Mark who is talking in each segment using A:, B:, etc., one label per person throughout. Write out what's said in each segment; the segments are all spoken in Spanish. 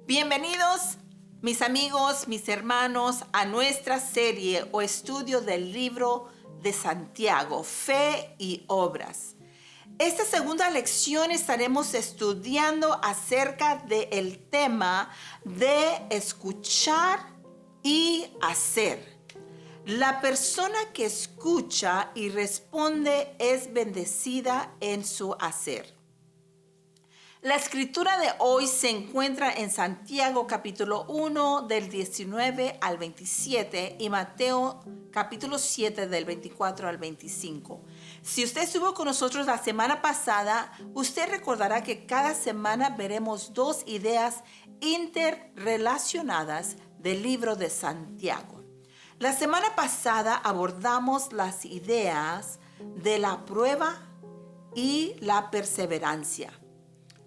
A: Bienvenidos, mis amigos, mis hermanos, a nuestra serie o estudio del libro de Santiago, Fe y Obras. Esta segunda lección estaremos estudiando acerca del tema de escuchar y hacer. La persona que escucha y responde es bendecida en su hacer. La escritura de hoy se encuentra en Santiago capítulo 1 del 19 al 27 y Mateo capítulo 7 del 24 al 25. Si usted estuvo con nosotros la semana pasada, usted recordará que cada semana veremos dos ideas interrelacionadas del libro de Santiago. La semana pasada abordamos las ideas de la prueba y la perseverancia.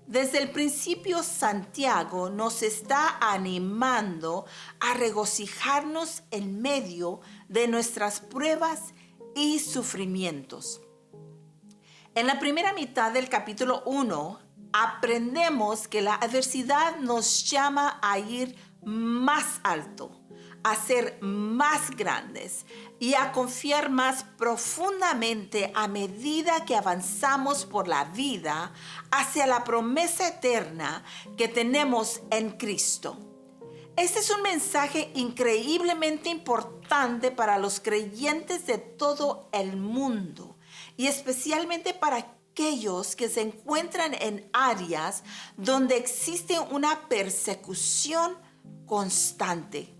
A: Desde el principio, Santiago nos está animando a regocijarnos en medio de nuestras pruebas y sufrimientos. En la primera mitad del capítulo 1, aprendemos que la adversidad nos llama a ir más alto, a ser más grandes y a confiar más profundamente a medida que avanzamos por la vida hacia la promesa eterna que tenemos en Cristo. Este es un mensaje increíblemente importante para los creyentes de todo el mundo y especialmente para aquellos que se encuentran en áreas donde existe una persecución constante.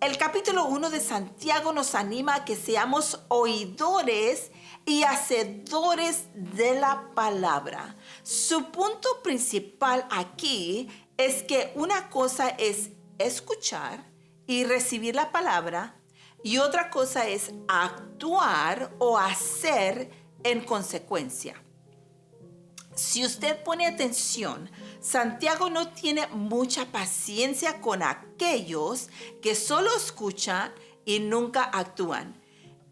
A: El capítulo 1 de Santiago nos anima a que seamos oidores y hacedores de la palabra. Su punto principal aquí es que una cosa es escuchar y recibir la palabra y otra cosa es actuar o hacer en consecuencia. Si usted pone atención, Santiago no tiene mucha paciencia con aquellos que solo escuchan y nunca actúan.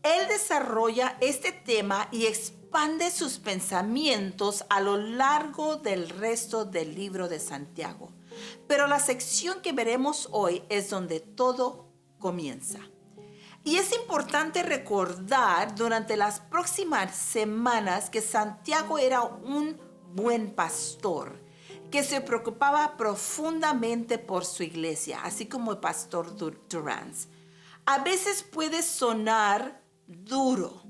A: Él desarrolla este tema y expande sus pensamientos a lo largo del resto del libro de Santiago. Pero la sección que veremos hoy es donde todo comienza. Y es importante recordar durante las próximas semanas que Santiago era un buen pastor que se preocupaba profundamente por su iglesia, así como el pastor Durance. A veces puede sonar duro,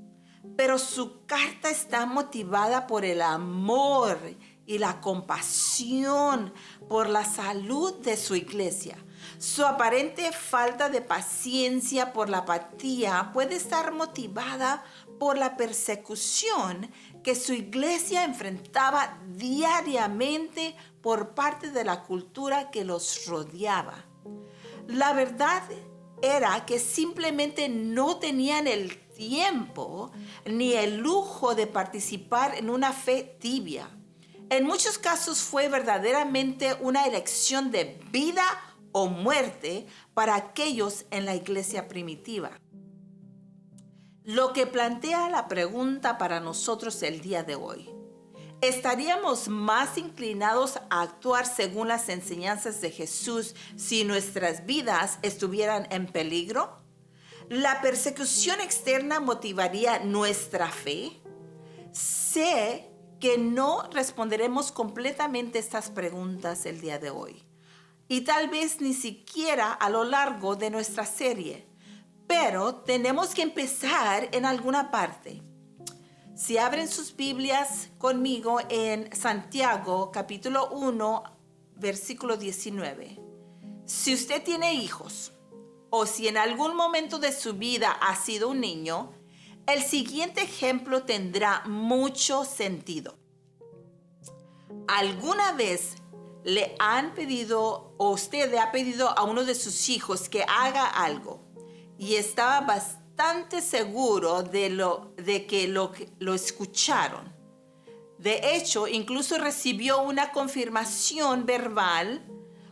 A: pero su carta está motivada por el amor y la compasión por la salud de su iglesia. Su aparente falta de paciencia por la apatía puede estar motivada por la persecución que su iglesia enfrentaba diariamente por parte de la cultura que los rodeaba. La verdad era que simplemente no tenían el tiempo ni el lujo de participar en una fe tibia. En muchos casos fue verdaderamente una elección de vida o muerte para aquellos en la iglesia primitiva. Lo que plantea la pregunta para nosotros el día de hoy: ¿estaríamos más inclinados a actuar según las enseñanzas de Jesús si nuestras vidas estuvieran en peligro? ¿La persecución externa motivaría nuestra fe? Sé que no responderemos completamente estas preguntas el día de hoy, y tal vez ni siquiera a lo largo de nuestra serie. Pero tenemos que empezar en alguna parte. Si abren sus Biblias conmigo en Santiago capítulo 1, versículo 19. Si usted tiene hijos o si en algún momento de su vida ha sido un niño, el siguiente ejemplo tendrá mucho sentido. ¿Alguna vez le han pedido o usted le ha pedido a uno de sus hijos que haga algo y estaba bastante seguro de que lo escucharon? De hecho, incluso recibió una confirmación verbal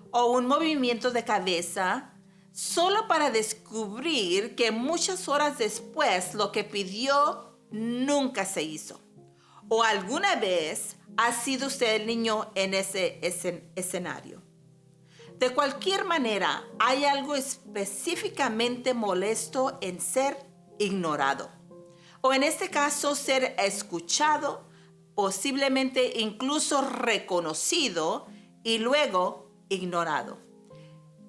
A: o un movimiento de cabeza solo para descubrir que muchas horas después lo que pidió nunca se hizo. ¿O alguna vez ha sido usted el niño en ese escenario? De cualquier manera, hay algo específicamente molesto en ser ignorado. O en este caso, ser escuchado, posiblemente incluso reconocido y luego ignorado.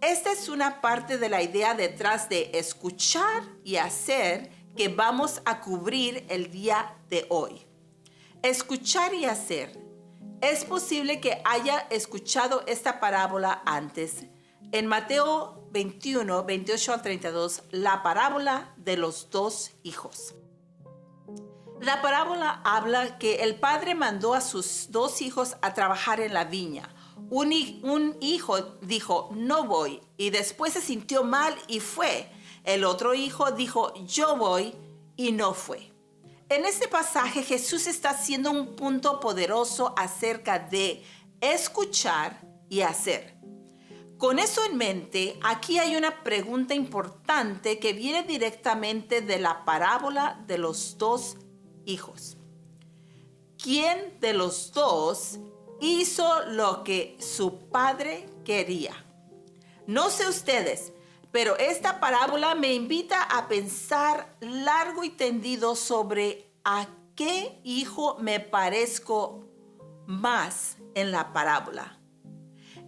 A: Esta es una parte de la idea detrás de escuchar y hacer que vamos a cubrir el día de hoy. Escuchar y hacer. Es posible que haya escuchado esta parábola antes. En Mateo 21, 28 al 32, la parábola de los dos hijos. La parábola habla que el padre mandó a sus dos hijos a trabajar en la viña. Un hijo dijo, no voy, y después se sintió mal y fue. El otro hijo dijo, yo voy, y no fue. En este pasaje Jesús está haciendo un punto poderoso acerca de escuchar y hacer. Con eso en mente, aquí hay una pregunta importante que viene directamente de la parábola de los dos hijos. ¿Quién de los dos hizo lo que su padre quería? No sé ustedes, pero esta parábola me invita a pensar largo y tendido sobre a qué hijo me parezco más en la parábola.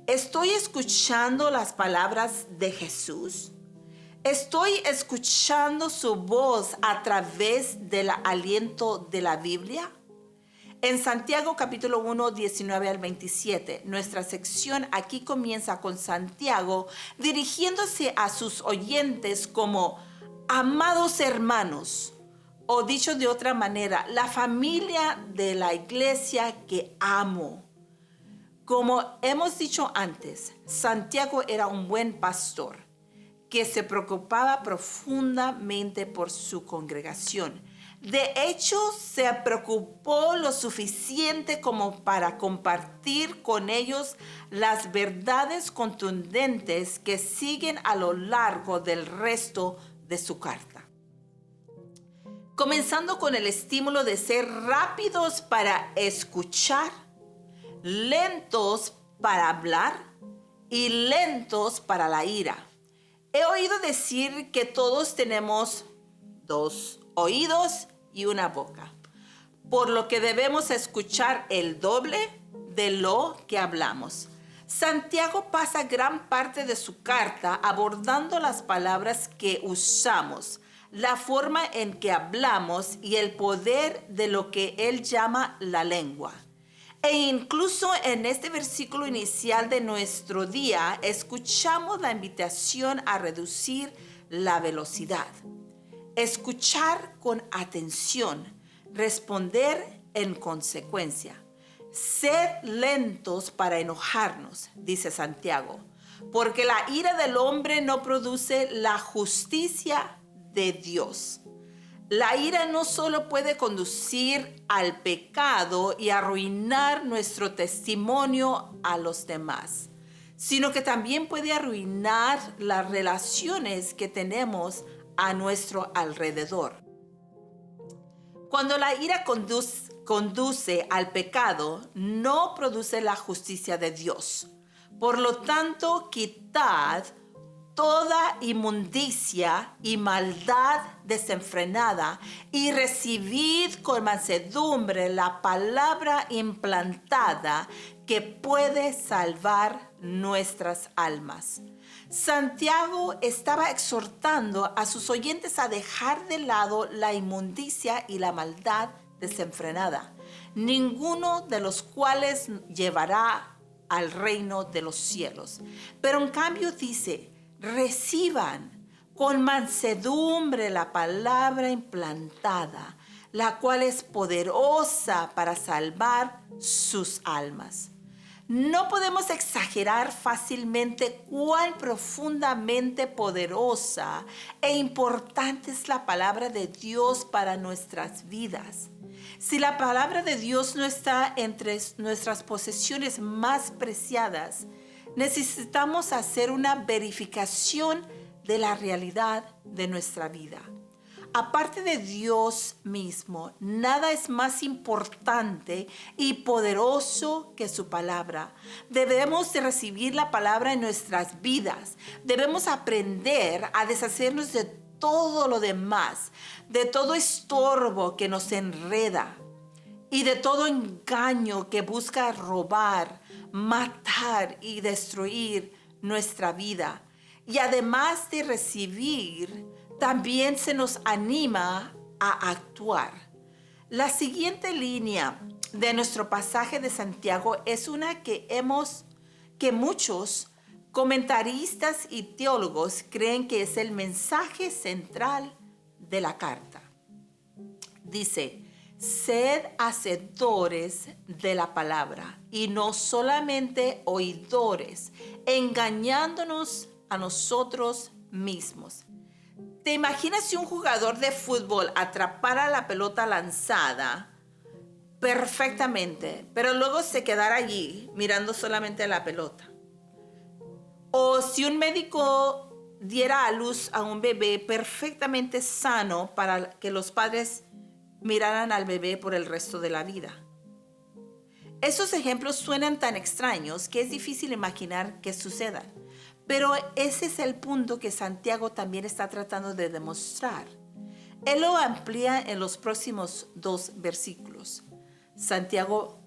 A: ¿Estoy escuchando las palabras de Jesús? ¿Estoy escuchando su voz a través del aliento de la Biblia? En Santiago capítulo 1, 19 al 27, nuestra sección aquí comienza con Santiago dirigiéndose a sus oyentes como amados hermanos, o dicho de otra manera, la familia de la iglesia que amo. Como hemos dicho antes, Santiago era un buen pastor que se preocupaba profundamente por su congregación. De hecho, se preocupó lo suficiente como para compartir con ellos las verdades contundentes que siguen a lo largo del resto de su carta. Comenzando con el estímulo de ser rápidos para escuchar, lentos para hablar y lentos para la ira. He oído decir que todos tenemos dos oídos y una boca, por lo que debemos escuchar el doble de lo que hablamos. Santiago pasa gran parte de su carta abordando las palabras que usamos, la forma en que hablamos y el poder de lo que él llama la lengua. E incluso en este versículo inicial de nuestro día, escuchamos la invitación a reducir la velocidad. Escuchar con atención, responder en consecuencia. Sed lentos para enojarnos, dice Santiago, porque la ira del hombre no produce la justicia de Dios. La ira no solo puede conducir al pecado y arruinar nuestro testimonio a los demás, sino que también puede arruinar las relaciones que tenemos a nuestro alrededor. Cuando la ira conduce al pecado, no produce la justicia de Dios. Por lo tanto, quitad toda inmundicia y maldad desenfrenada y recibid con mansedumbre la palabra implantada que puede salvar nuestras almas. Santiago estaba exhortando a sus oyentes a dejar de lado la inmundicia y la maldad desenfrenada, ninguno de los cuales llevará al reino de los cielos. Pero en cambio dice, reciban con mansedumbre la palabra implantada, la cual es poderosa para salvar sus almas. No podemos exagerar fácilmente cuán profundamente poderosa e importante es la palabra de Dios para nuestras vidas. Si la palabra de Dios no está entre nuestras posesiones más preciadas, necesitamos hacer una verificación de la realidad de nuestra vida. Aparte de Dios mismo, nada es más importante y poderoso que su palabra. Debemos de recibir la palabra en nuestras vidas. Debemos aprender a deshacernos de todo lo demás, de todo estorbo que nos enreda y de todo engaño que busca robar, matar y destruir nuestra vida. Y además de recibir, también se nos anima a actuar. La siguiente línea de nuestro pasaje de Santiago es una que muchos comentaristas y teólogos creen que es el mensaje central de la carta. Dice: sed hacedores de la palabra y no solamente oidores, engañándonos a nosotros mismos. ¿Te imaginas si un jugador de fútbol atrapara la pelota lanzada perfectamente, pero luego se quedara allí mirando solamente la pelota? O si un médico diera a luz a un bebé perfectamente sano para que los padres miraran al bebé por el resto de la vida. Esos ejemplos suenan tan extraños que es difícil imaginar que sucedan. Pero ese es el punto que Santiago también está tratando de demostrar. Él lo amplía en los próximos 2 versículos. Santiago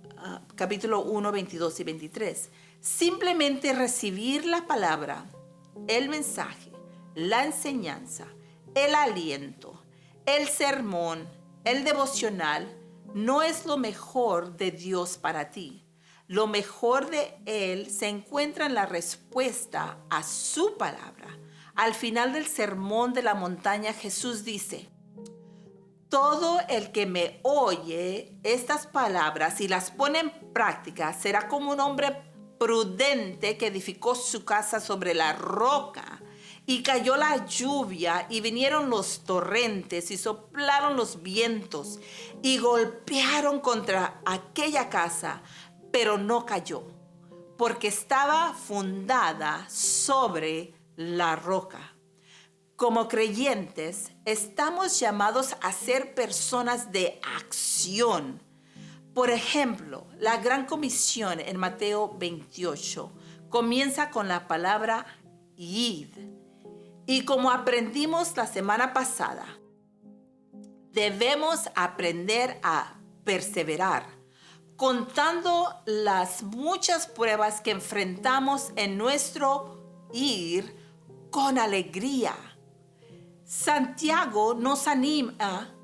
A: capítulo 1, 22 y 23. Simplemente recibir la palabra, el mensaje, la enseñanza, el aliento, el sermón, el devocional, no es lo mejor de Dios para ti. Lo mejor de Él se encuentra en la respuesta a su palabra. Al final del sermón de la montaña, Jesús dice: todo el que me oye estas palabras y las pone en práctica será como un hombre prudente que edificó su casa sobre la roca. Y cayó la lluvia y vinieron los torrentes y soplaron los vientos y golpearon contra aquella casa, pero no cayó, porque estaba fundada sobre la roca. Como creyentes, estamos llamados a ser personas de acción. Por ejemplo, la Gran Comisión en Mateo 28 comienza con la palabra id. Y como aprendimos la semana pasada, debemos aprender a perseverar, contando las muchas pruebas que enfrentamos en nuestro ir con alegría. Santiago nos anima,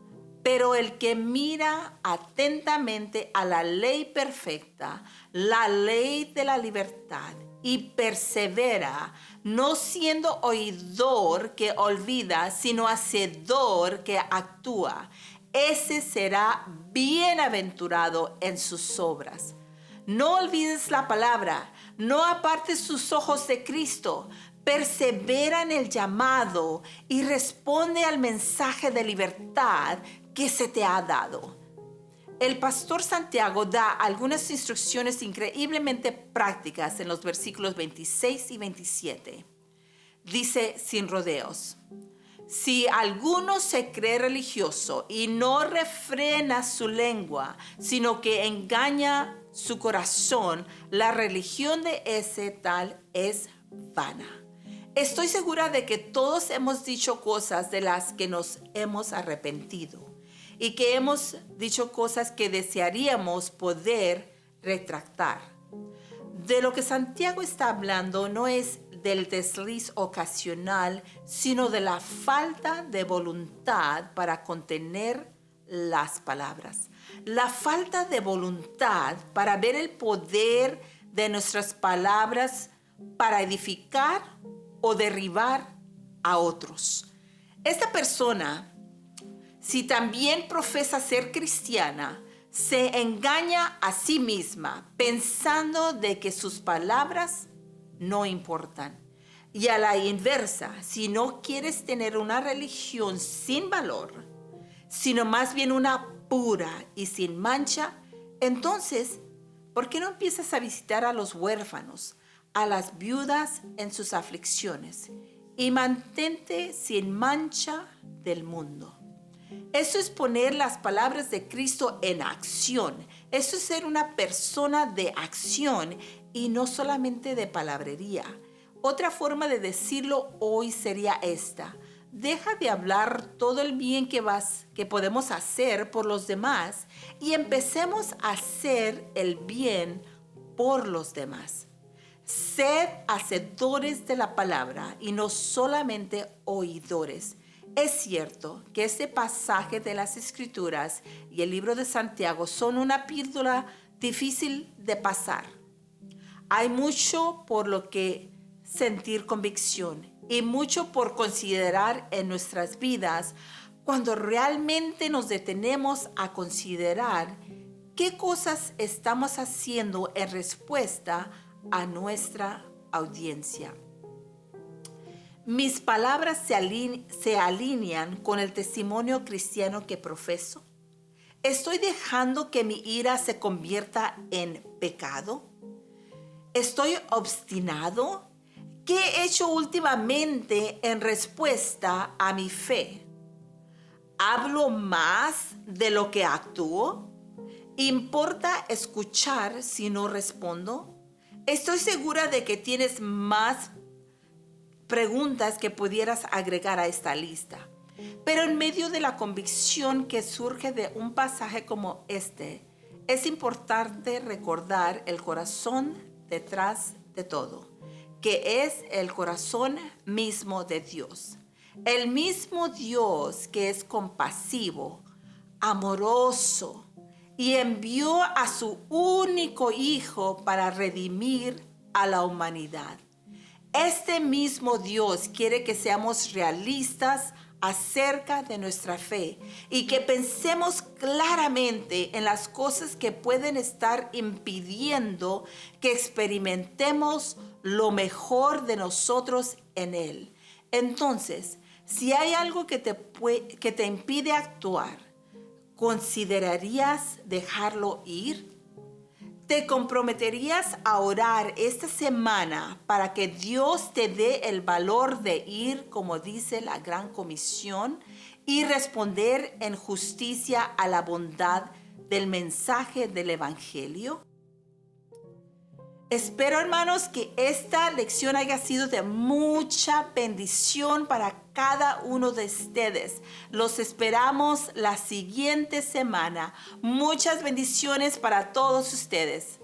A: pero el que mira atentamente a la ley perfecta, la ley de la libertad, y persevera, no siendo oidor que olvida, sino hacedor que actúa, ese será bienaventurado en sus obras. No olvides la palabra, no apartes tus ojos de Cristo. Persevera en el llamado y responde al mensaje de libertad que se te ha dado. El pastor Santiago da algunas instrucciones increíblemente prácticas en los versículos 26 y 27. Dice sin rodeos: si alguno se cree religioso y no refrena su lengua, sino que engaña su corazón, la religión de ese tal es vana. Estoy segura de que todos hemos dicho cosas de las que nos hemos arrepentido y que hemos dicho cosas que desearíamos poder retractar. De lo que Santiago está hablando no es del desliz ocasional, sino de la falta de voluntad para contener las palabras. La falta de voluntad para ver el poder de nuestras palabras para edificar o derribar a otros. Esta persona, si también profesa ser cristiana, se engaña a sí misma pensando de que sus palabras no importan. Y a la inversa, si no quieres tener una religión sin valor, sino más bien una pura y sin mancha, entonces, ¿por qué no empiezas a visitar a los huérfanos, a las viudas en sus aflicciones y mantente sin mancha del mundo? Eso es poner las palabras de Cristo en acción. Eso es ser una persona de acción y no solamente de palabrería. Otra forma de decirlo hoy sería esta: deja de hablar todo el bien que podemos hacer por los demás y empecemos a hacer el bien por los demás. Sed hacedores de la palabra y no solamente oidores. Es cierto que este pasaje de las Escrituras y el libro de Santiago son una píldora difícil de pasar. Hay mucho por lo que sentir convicción y mucho por considerar en nuestras vidas cuando realmente nos detenemos a considerar qué cosas estamos haciendo en respuesta a nuestra audiencia. ¿Mis palabras se alinean con el testimonio cristiano que profeso? ¿Estoy dejando que mi ira se convierta en pecado? ¿Estoy obstinado? ¿Qué he hecho últimamente en respuesta a mi fe? ¿Hablo más de lo que actúo? ¿Importa escuchar si no respondo? Estoy segura de que tienes más preguntas que pudieras agregar a esta lista. Pero en medio de la convicción que surge de un pasaje como este, es importante recordar el corazón detrás de todo, que es el corazón mismo de Dios. El mismo Dios que es compasivo, amoroso y envió a su único Hijo para redimir a la humanidad. Este mismo Dios quiere que seamos realistas acerca de nuestra fe y que pensemos claramente en las cosas que pueden estar impidiendo que experimentemos lo mejor de nosotros en Él. Entonces, si hay algo que te impide actuar, ¿considerarías dejarlo ir? ¿Te comprometerías a orar esta semana para que Dios te dé el valor de ir, como dice la Gran Comisión, y responder en justicia a la bondad del mensaje del Evangelio? Espero, hermanos, que esta lección haya sido de mucha bendición para cada uno de ustedes. Los esperamos la siguiente semana. Muchas bendiciones para todos ustedes.